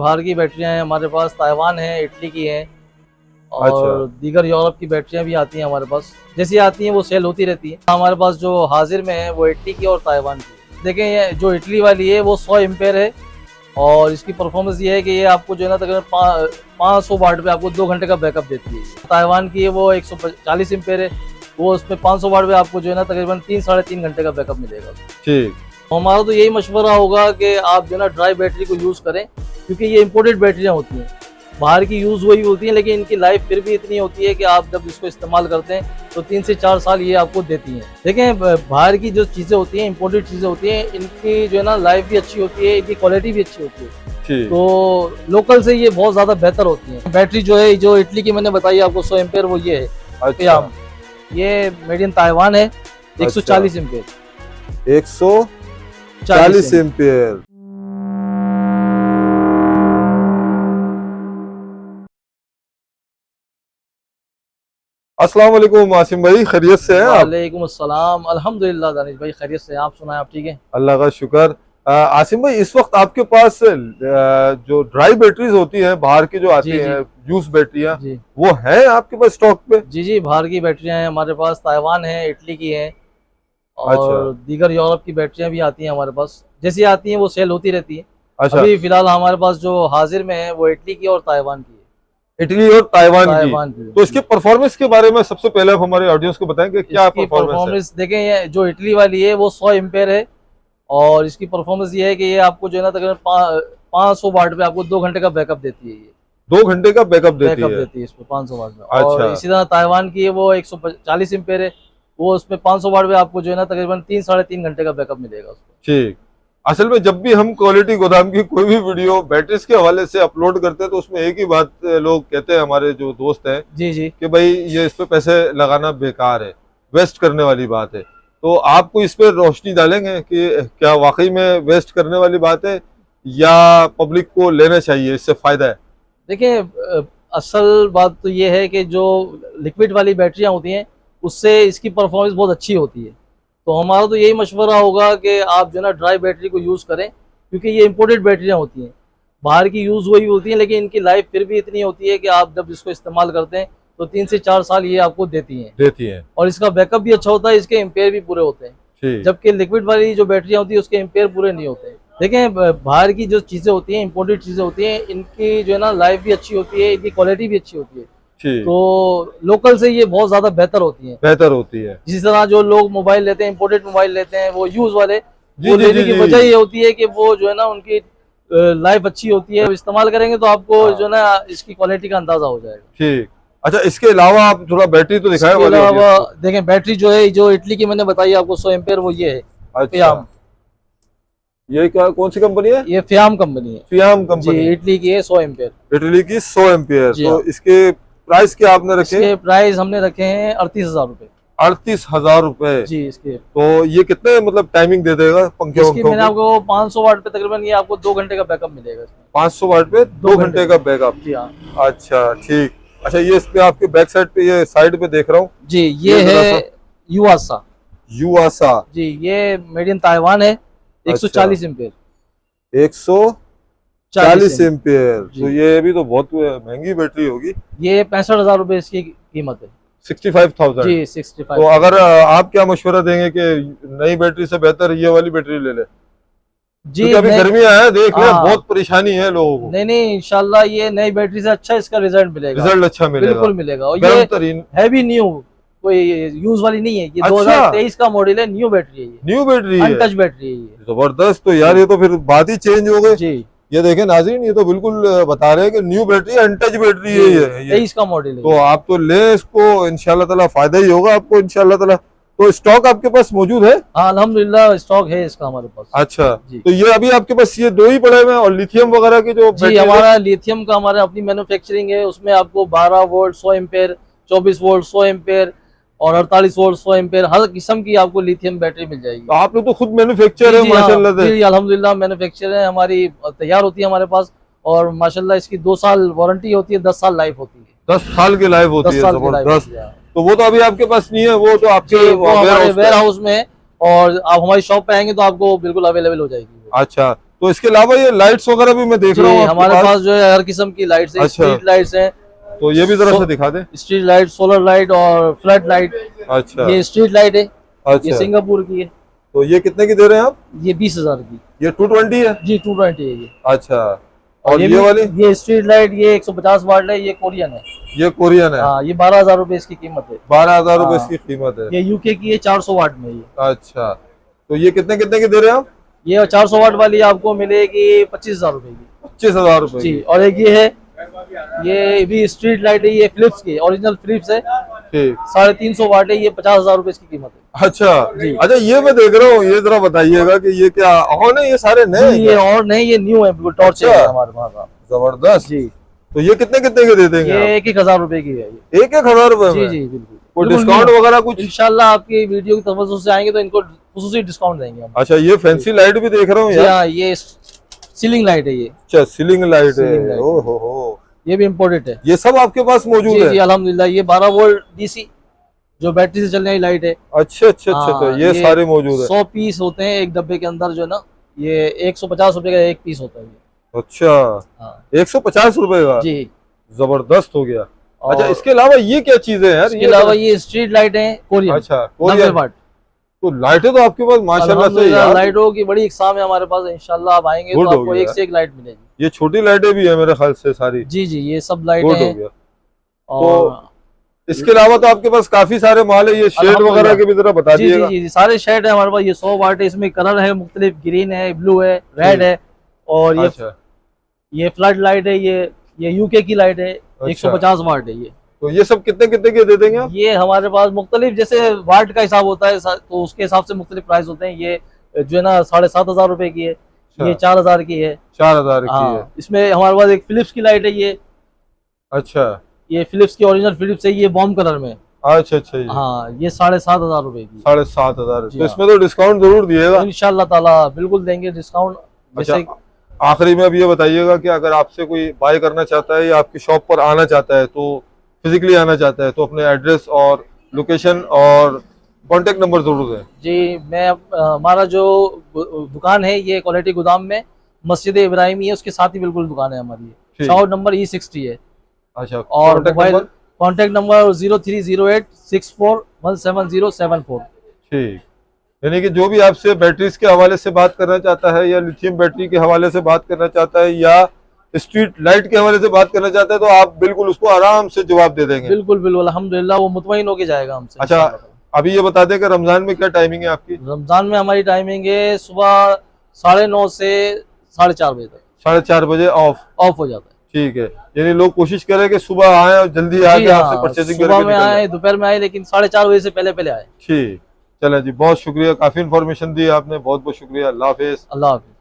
बाहर की बैटरियां हैं हमारे पास, ताइवान है, इटली की है और अच्छा। दीगर यूरोप की बैटरियां भी आती हैं हमारे पास। जैसी आती हैं वो सेल होती रहती है। हमारे पास जो हाजिर में है वो इटली की और ताइवान की। देखें ये जो इटली वाली है वो 100 एम्पेयर है और इसकी परफॉर्मेंस ये है कि ये आपको जो है ना तकरीबन 500 वाट पे आपको 2 घंटे का बैकअप देती है। ताइवान की है वो 140 एम्पेयर है, वो उसमें 500 वाट पे आपको जो है ना तकरीबन 3-3.5 घंटे का बैकअप मिलेगा। ठीक। तो हमारा तो यही मशवरा होगा कि आप जो है ना ड्राई बैटरी को यूज़ करें, क्योंकि ये इम्पोर्टेड बैटरियाँ होती हैं। बाहर की यूज़ वही होती हैं, लेकिन इनकी लाइफ फिर भी इतनी होती है कि आप जब इसको इस्तेमाल करते हैं तो 3 से 4 साल ये आपको देती हैं। देखें बाहर की जो चीज़ें होती हैं, इम्पोर्टेड चीज़ें होती हैं, इनकी जो है ना लाइफ भी अच्छी होती है, इनकी क्वालिटी भी अच्छी होती है। ठीक। तो लोकल से ये बहुत ज़्यादा बेहतर होती हैं। बैटरी जो है जो इटली की मैंने बताई आपको 100 एम्पेयर, वो ये है। अच्छा। ये मेड इन ताइवान है, 140 एम्पेयर। 140 एम्पियर। अस्सलाम वालेकुम आसिम भाई, खैरियत से हैं आप? वालेकुम अस्सलाम, अल्हम्दुलिल्लाह दानिश भाई खैरियत से। आप सुनाएं, आप ठीक हैं? अल्लाह का शुक्र। आसिम भाई, इस वक्त आपके पास जो ड्राई बैटरीज होती हैं बाहर की जो आती जी हैं, जूस बैटरियां, जी वो हैं आपके पास स्टॉक पे? जी बाहर की बैटरियां हैं हमारे पास, ताइवान है, इटली की है अच्छा। और दीगर यूरोप की बैटरियां भी आती हैं हमारे पास। जैसी आती हैं वो सेल होती रहती है। अच्छा। अभी फिलहाल हमारे पास जो हाजिर में है वो इटली की और ताइवान की है। इटली और ताइवान की। है। तो इसके परफॉर्मेंस के बारे में सबसे पहले आप हमारे ऑडियंस को बताएं कि क्या इसकी परफॉर्मेंस है? परफॉर्मेंस देखें, ये जो इटली वाली है वो 100 एम्पेयर है और इसकी परफॉर्मेंस ये है कि ये आपको जो है ना तकरीबन 500 वाट पे आपको 2 घंटे का बैकअप देती है। ये 2 घंटे का बैकअप देती है? देती है इसमें 500 वाट में। अच्छा। और इसी तरह ताइवान की है वो 140 एम्पेयर है, वो उसमें 500 वाट पे आपको जो है ना तकरीबन 3-3.5 घंटे का बैकअप मिलेगा उसको। ठीक। असल में जब भी हम क्वालिटी गोदाम की कोई भी वीडियो बैटरीज के हवाले से अपलोड करते हैं तो उसमें एक ही बात लोग कहते हैं, हमारे जो दोस्त हैं, जी कि भाई ये इस पे पैसे लगाना बेकार है, वेस्ट करने वाली बात है। तो आपको इस पे रोशनी डालेंगे कि क्या वाकई में वेस्ट करने वाली बात है या पब्लिक को लेना चाहिए, इससे फायदा है? देखिए असल बात तो ये है कि जो लिक्विड वाली बैटरियां होती हैं उससे इसकी परफॉर्मेंस बहुत अच्छी होती है। तो हमारा तो यही मशवरा होगा कि आप जो है ना ड्राई बैटरी को यूज़ करें, क्योंकि ये इम्पोर्टेड बैटरियां होती हैं। बाहर की यूज़ वही होती हैं, लेकिन इनकी लाइफ फिर भी इतनी होती है कि आप जब इसको इस्तेमाल करते हैं तो 3 से 4 साल ये आपको देती हैं। और इसका बैकअप भी अच्छा होता है, इसके एम्पेयर भी पूरे होते हैं। ठीक। जबकि लिक्विड वाली जो बैटरियां होती है उसके एम्पेयर पूरे नहीं होते। देखें बाहर की जो चीज़ें होती हैं, इम्पोर्टेड चीज़ें होती हैं, इनकी जो है ना लाइफ भी अच्छी होती है, इनकी क्वालिटी भी अच्छी होती है। ठीक। तो लोकल से ये बहुत ज़्यादा बेहतर होती हैं। बेहतर होती है। जिस तरह जो लोग मोबाइल लेते हैं, इम्पोर्टेड मोबाइल लेते हैं, वो यूज़ वाले, जी वो जी लेने जी की जी। वजह ये होती है कि वो जो है ना उनकी लाइफ अच्छी होती है। इस्तेमाल करेंगे तो आपको हाँ। जो है ना इसकी क्वालिटी का अंदाजा हो जाएगा। ठीक। अच्छा, इसके अलावा आप थोड़ा बैटरी तो दिखाएं इसके हमारे अलावा audience को। देखें बैटरी जो है जो इटली की मैंने बताई आपको 100 एम्पेयर, वो ये है। अच्छा। फियाम। ये क्या, कौन सी कंपनी है? ये फियाम कंपनी है। फियाम जी कंपनी। इटली की है, 100 एम्पेयर। इटली की 100 एम्पियर। जी तो हाँ। इसके प्राइस क्या आपने रखे? इसके प्राइस हमने रखे हैं 38,000 रुपये। 38,000 रुपए। जी इसके तो ये कितने मतलब टाइमिंग दे देगा पंखे इसकी मैंने वंखों को? आपको 500 वाट पे तकरीबन ये आपको 2 घंटे का बैकअप मिलेगा इसमें। 500 वाट पे 2 घंटे का बैकअप। जी हाँ। अच्छा ठीक। अच्छा, ये इस पे आपके बैक साइड पे, ये साइड पे देख रहा हूँ, जी ये है युआसा। युआसा। जी ये मेड इन ताइवान है, 140 एम्पेयर। 140 एम्पियर। जी। तो ये भी तो बहुत महंगी बैटरी होगी। ये 65,000 रुपये इसकी कीमत है। 65,000। जी 65। तो अगर आप क्या मशवरा देंगे कि नई बैटरी से बेहतर ये वाली बैटरी ले ले? जी क्योंकि अभी गर्मियां हैं, देख ले, हाँ। बहुत परेशानी है लोगों को। नहीं इंशाल्लाह ये नई बैटरी से अच्छा इसका रिजल्ट मिलेगा। रिजल्ट अच्छा मिलेगा, बिल्कुल मिलेगा। और गर्म ये तरीन। है भी न्यू, कोई यूज वाली नहीं है। ये अच्छा। 2023 का मॉडल है, न्यू बैटरी है ये। न्यू बैटरी है, अनटच बैटरी है ये। जबरदस्त। तो यार ये तो फिर बात ही चेंज हो गई। जी ये देखें नाज़रीन, ये तो बिल्कुल बता रहे हैं कि न्यू बैटरी, अनटच बैटरी है ये। 23 का मॉडल है। तो आप तो ले इसको, इंशाल्लाह ताला फायदा ही होगा आपको इंशाल्लाह ताला। तो स्टॉक आपके पास मौजूद है? हाँ अल्हम्दुलिल्लाह स्टॉक है इसका हमारे पास। अच्छा। जी। तो ये अभी आपके पास ये 2 ही पड़े हुए हैं, और लिथियम वगैरह की जो जी हमारा लिथियम का हमारा अपनी मैन्युफैक्चरिंग है, उसमें आपको 12 वोल्ट 100 एम्पेयर, 24 वोल्ट 100 एम्पेयर और 48 वोल्ट 100 एम्पेयर हर किस्म की आपको लिथियम बैटरी मिल जाएगी। तो आप लोग तो खुद मैन्युफैक्चर है माशाल्लाह से। जी अल्हम्दुलिल्लाह मैन्युफैक्चर है, हमारी तैयार होती है हमारे पास। और माशाल्लाह इसकी 2 साल वारंटी होती है, 10 साल लाइफ होती है। 10 साल की लाइफ होती है, जबरदस्त। है। तो वो तो अभी आपके पास नहीं है, वो तो आपके वो हमारे वेयर हाउस में है, और आप हमारी शॉप पे आएंगे तो आपको बिल्कुल अवेलेबल हो जाएगी। अच्छा। तो इसके अलावा ये लाइट्स वगैरह भी मैं देख जी, रहा हूँ आपके हमारे पास जो है हर किस्म की लाइट्स है, अच्छा। स्ट्रीट लाइट्स हैं, तो ये भी जरा सा दिखा दें। स्ट्रीट लाइट, सोलर लाइट और फ्लड लाइट। अच्छा ये स्ट्रीट लाइट है, ये अच्छा। सिंगापुर की है, तो ये कितने की दे रहे हैं आप? ये 20,000 की। ये 220 है? जी 220 है ये। अच्छा। और ये भी- वाली? ये स्ट्रीट लाइट, ये 150 वाट है, ये कोरियन है। ये कोरियन है। हाँ, ये 12,000 रुपए इसकी कीमत है। 12,000 रुपए हाँ। इसकी कीमत है। ये यूके की है, 400 वाट में ये। अच्छा, तो ये कितने कितने की दे रहे हैं आप? ये 400 वाट वाली आपको मिलेगी 25,000 रुपए की। 25,000 रुपए जी, की। और एक ये है, ये भी स्ट्रीट लाइट है, ये फिलिप्स की, ओरिजिनल फिलिप्स है, ठीक। 350 वाट है, ये 50,000 रुपए इसकी कीमत है। अच्छा जी। अच्छा, ये मैं देख रहा हूँ, ये जरा बताइएगा कि ये क्या ऑन है? ये सारे नए जी, हैं ये क्या? और नहीं, ये न्यू है बिल्कुल, टॉर्च अच्छा। है हमारे पास। जबरदस्त। जी, तो ये कितने कितने के दे देंगे ये आप? 1,000 रुपए की है ये। 1,000 रुपए जी में? जी बिल्कुल। कोई बिल्कुल डिस्काउंट new। वगैरह कुछ? इंशाल्लाह आपकी वीडियो की तवज्जो से आएंगे तो इनको खुसूसी डिस्काउंट देंगे हम। अच्छा, ये फैंसी लाइट भी देख रहा हूँ जी यार। हाँ, ये सीलिंग लाइट है ये। अच्छा, सीलिंग लाइट है। Ceiling light. ओ हो, ये भी इम्पोर्टेड है। ये सब आपके पास मौजूद जी जी है? अल्हम्दुलिल्लाह। ये 12 वोल्ट डीसी जो बैटरी से चलने वाली लाइट है। अच्छा अच्छा अच्छा अच्छा, हाँ, ये सारे मौजूद है। 100 पीस होते हैं एक डब्बे के अंदर जो है ना, ये 150 रुपए का एक पीस होता है ये। अच्छा, हाँ 150 रुपए का? जी। जबरदस्त हो गया। और अच्छा, इसके अलावा ये क्या चीजें हैं यार? इसके अलावा ये स्ट्रीट लाइट है कोरियन। अच्छा, 90 कोरियन। वाट। तो लाइटें तो आपके पास माशाल्लाह से अल्हम्दुलिल्लाह यार। लाइटों की बड़ी इकसाम है हमारे पास। इंशाल्लाह आप आएंगे गुड तो हो आपको गया एक से एक लाइट मिलेगी। ये छोटी लाइटें भी है मेरे ख्याल से सारी। जी जी, ये सब लाइटें गुड हो हैं। गया। और इसके अलावा तो आपके पास काफी सारे माल है। ये शेड वगैरह के भी जरा बता जी जी दीजिएगा। जी, सारे शेड है हमारे पास। ये 100 वाट है, इसमें कलर है मुख्तलिफ, ग्रीन है, ब्लू है, रेड है। और अच्छा, ये फ्लड लाइट है, ये यूके की लाइट है, 150 वाट है ये। तो ये सब कितने कितने के दे देंगे आप? ये हमारे पास मुख्तलिफ, जैसे वाट का हिसाब होता है तो उसके हिसाब से मुख्तलिफ प्राइस होते हैं। ये जो है ना 7,500 रुपए की है, ये 4,000 की है। 4,000 की है। हाँ, इसमें हमारे पास एक फिलिप्स की लाइट है ये। अच्छा ये फिलिप्स की ओरिजिनल फिलिप्स है, ये बॉम्ब कलर में। अच्छा अच्छा, ये हाँ, ये 7,500 रुपए की। 7,500। जी तो हाँ। इसमें तो डिस्काउंट जरूर दिएगा। इंशाल्लाह ताला बिल्कुल देंगे डिस्काउंट। अच्छा, जैसे आखिरी में अब ये बताइएगा कि अगर आपसे कोई बाय करना चाहता है या आपकी शॉप पर आना चाहता है, तो फिजिकली आना चाहता है, तो अपने एड्रेस और लोकेशन और कांटेक्ट नंबर जरूर दें। जी, मैं हमारा जो दुकान है ये क्वालिटी गोदाम में मस्जिद इब्राहिमी है, उसके साथ ही बिल्कुल दुकान है हमारी। ठीक। शॉप नंबर E60 है। अच्छा, और contact mobile number? Contact number 030864177074। ठीक। यानी कि जो भी आपसे बैटरीज के हवाले से बात करना चाहता है, या लिथियम बैटरी के हवाले से बात करना चाहता है, या स्ट्रीट लाइट के हवाले से बात करना चाहता है, तो आप बिल्कुल उसको आराम से जवाब दे देंगे। बिल्कुल बिल्कुल अल्हम्दुलिल्लाह, वो मुतमईन होके जाएगा हमसे। अच्छा, अभी ये बता दें कि रमजान में क्या टाइमिंग है आपकी? रमजान में हमारी टाइमिंग है सुबह 9:30 से 4:30 बजे तक 4:30 बजे ऑफ हो जाता है। ठीक है, यानी लोग कोशिश करें कि सुबह आए और जल्दी आके जी आपसे हाँ, परचेसिंग सुबह करके में निकल आए, जाएं। दोपहर में आए, लेकिन 4:30 बजे से पहले पहले आए। ठीक, चलें जी, बहुत शुक्रिया, काफी इन्फॉर्मेशन दी आपने, बहुत बहुत शुक्रिया। अल्लाह हाफिज। अल्लाह हाफिज।